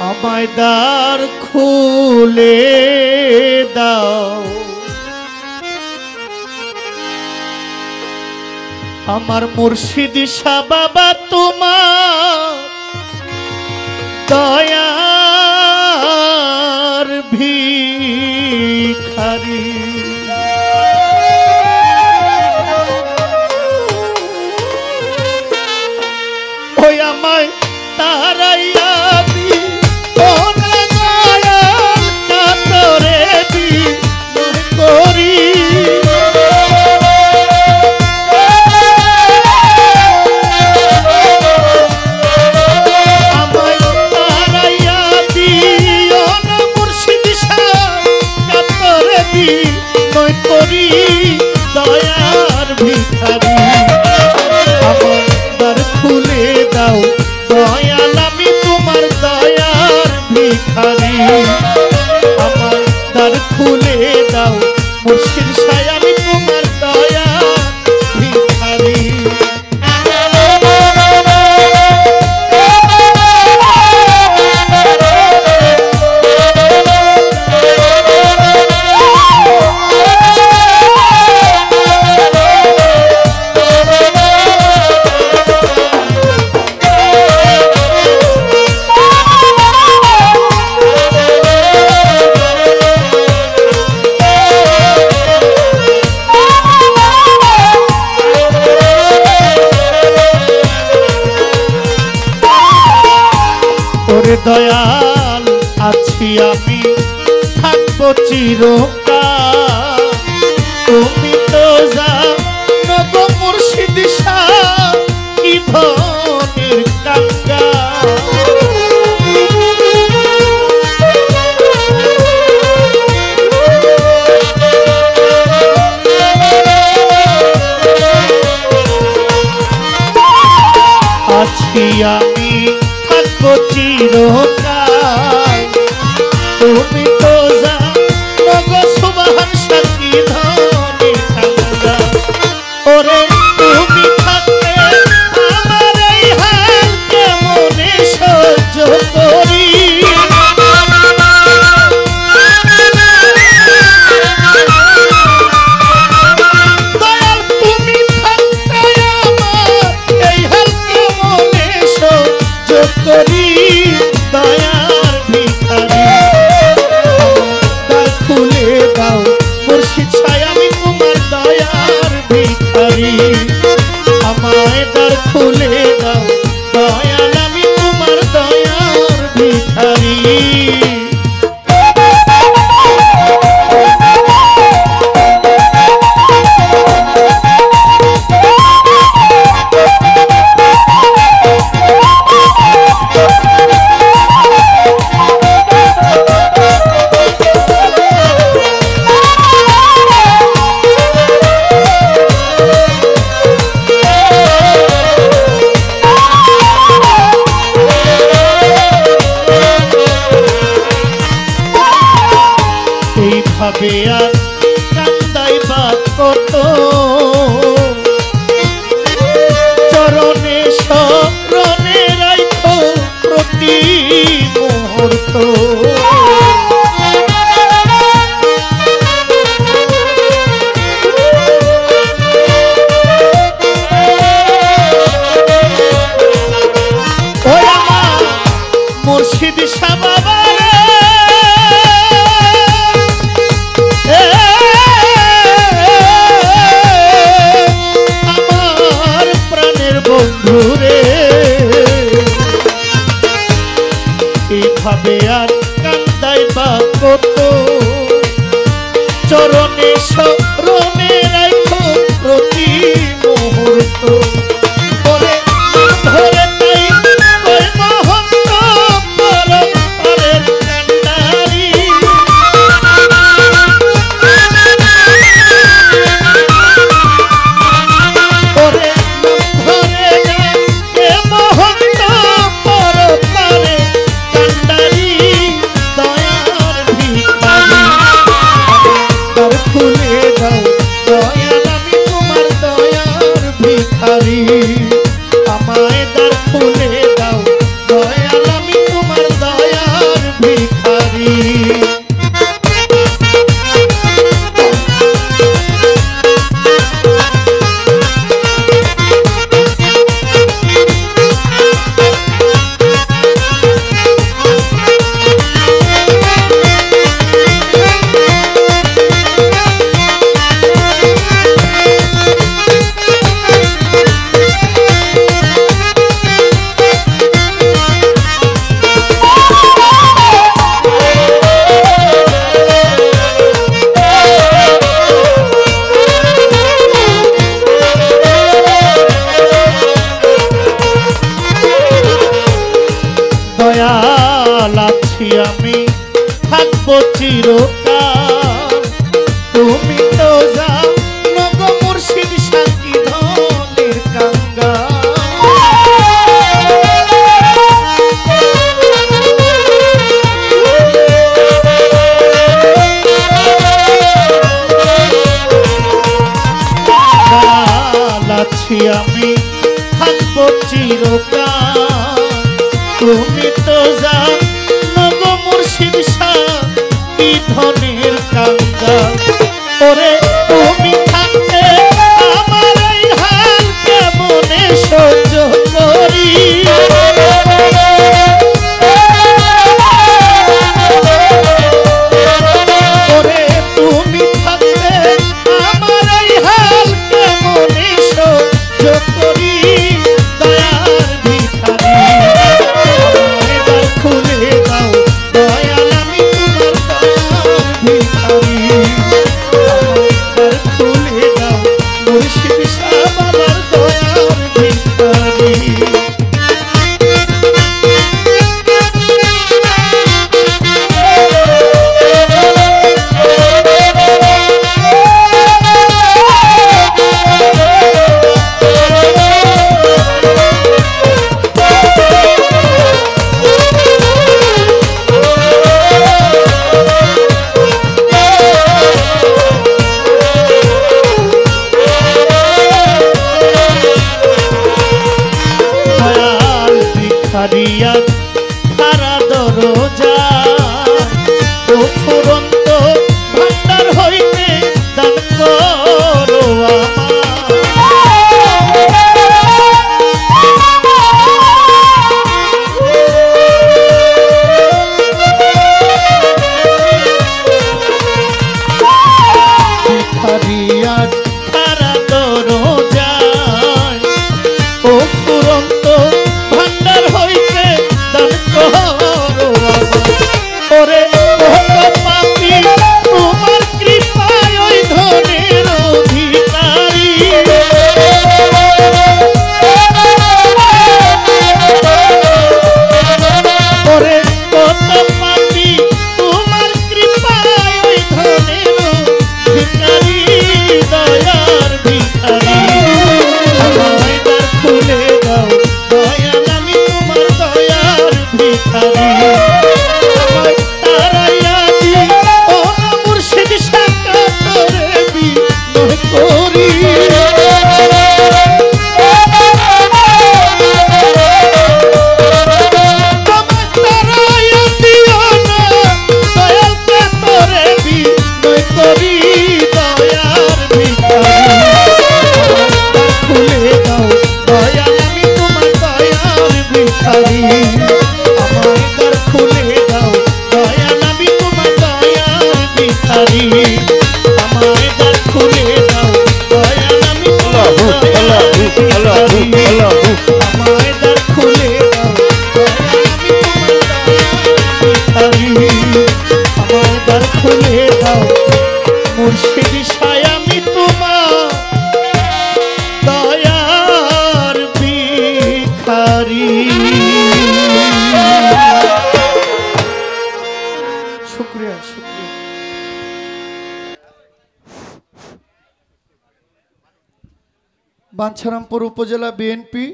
আমায় দ্বার খুলে দাও, আমার মুর্শিদ শাহ বাবা তোমার দয়ার ভিখারি। ওই আমায় তারাইয়া দি তোমরা দয়াল কাতরে দি করি। আমায় তারাইয়া দিও না মুর্শিদ শাহ কাতরে দি করি দয়ার ভিখারি। আমার দ্বার খুলে দাও দয়াল আমি তোমার দয়ার ভিখারি। আমার দ্বার খুলে দাও মুর্শিদ শাহ আমি তোমার দয়ার ভিখারি। দয়াল আছি আমি থাকবো চিরকাল, তুমি তো জানো গো মুর্শিদ শাহ কি ধনের কাঙ্গাল। আছি আমি থাকবো চিরকাল, তুমি তো জানো গো সুবহান সাকি ধনে কাঙ্গাল। ওরে তুমি থাকলে আমার এই হাল কেমনে সহ্য করি। দয়াল তুমি থাকলে আমার এই হাল কেমনে সহ্য করি দয়ার ভিখারি। দ্বার খুলে দাও মুর্শিদ শাহ আমি তোমার দয়ার ভিখারি। আমায় দ্বার খুলে দাও দয়াল আমি তোমার দয়ার ভিখারি। এইভাবে আর কান্দাইবা কত, চরণে শরণে রাখো প্রতি মুহূর্ত। ওই আমার মুর্শিদ শাহ বাবা বন্ধুরে, এইভাবে আর কান্দাইবা কত, চরণে শরণে রাখো প্রতি মুহূর্ত। ধরে তাই ওই মহন্ত পরপারের কান্ডারি। খুলে দাও দয়াল আমি তোমার দয়ার ভিখারি। দয়াল আছি আমি থাকবো চিরকাল তুমি তো জানো গো মুর্শিদ সাকি ধনের কাঙ্গাল আছি আমি থাকবো চিরকাল তুমি তো জানো গো মুর্শিদ সাকি ধনের কাঙ্গাল ওরে তুমি থাকতে আমার এই হাল কেমনে সহ্য করি ওরে তুমি থাকতে আমার এই হাল কেমনে সহ্য করি দয়ার ভিখারি আমায় দ্বার খুলে দাও দয়াল আমি তোমার দয়ার ভিখারি আমায় দ্বার খুলে দাও মুর্শিদ শাহ বাবার দয়ার ভিখারি হারিয়া খারা দরজা ও ফুরন্ত ভান্ডার হইতে দান করো হারিয়া খারা দরজা ও ফুরন্ত ভান্ডার হইতে দান করো ওরে পাপি তোমার কৃপায় ওই ধনের অধিকারী ওরে কত পাপি তোমার কৃপায় ওই ধনের অধিকারী দয়ার ভিখারি আমায় দ্বার খুলে দাও দয়াল আমি তোমার দয়ার ভিখারি আমায় তারাইয়া দিও না মুর্শিদ শাখা তোরে বিনয় করি তোমায় তারাইয়া দিও না দয়াল কে তোরে বিনয় করি দয়ার ভিখারি খুলে দাও দয়াল আমি তোমার দয়ার ভিখারি আমায় দ্বার খুলে দাও দয়াল আমি তোমার দয়ার ভিখারি আমায় দ্বার খুলে দাও দয়াল আমি তোমার দয়ার ভিখারি আমায় দ্বার খুলে দাও দয়াল আমি তোমার দয়ার ভিখারি আমায় দ্বার খুলে দাও মুর্শিদ শাহ আমি তোমার দয়ার ভিখারি শুকরিয়া শুকরিয়া বাঞ্ছারামপুর উপজেলা বিএনপি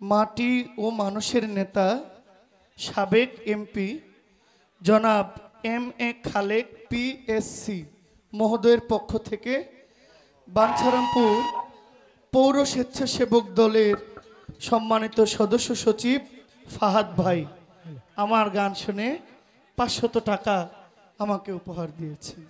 মাটি ও মানুষের নেতা সাবেক এমপি জনাব এম.এ. খালেক পিএসসি মহোদয়ের পক্ষ থেকে বাঞ্ছারামপুর পৌর স্বেচ্ছাসেবক দলের সম্মানিত সদস্য সচিব ফাহাদ ভাই আমার গান শুনে 500 টাকা আমাকে উপহার দিয়েছেন।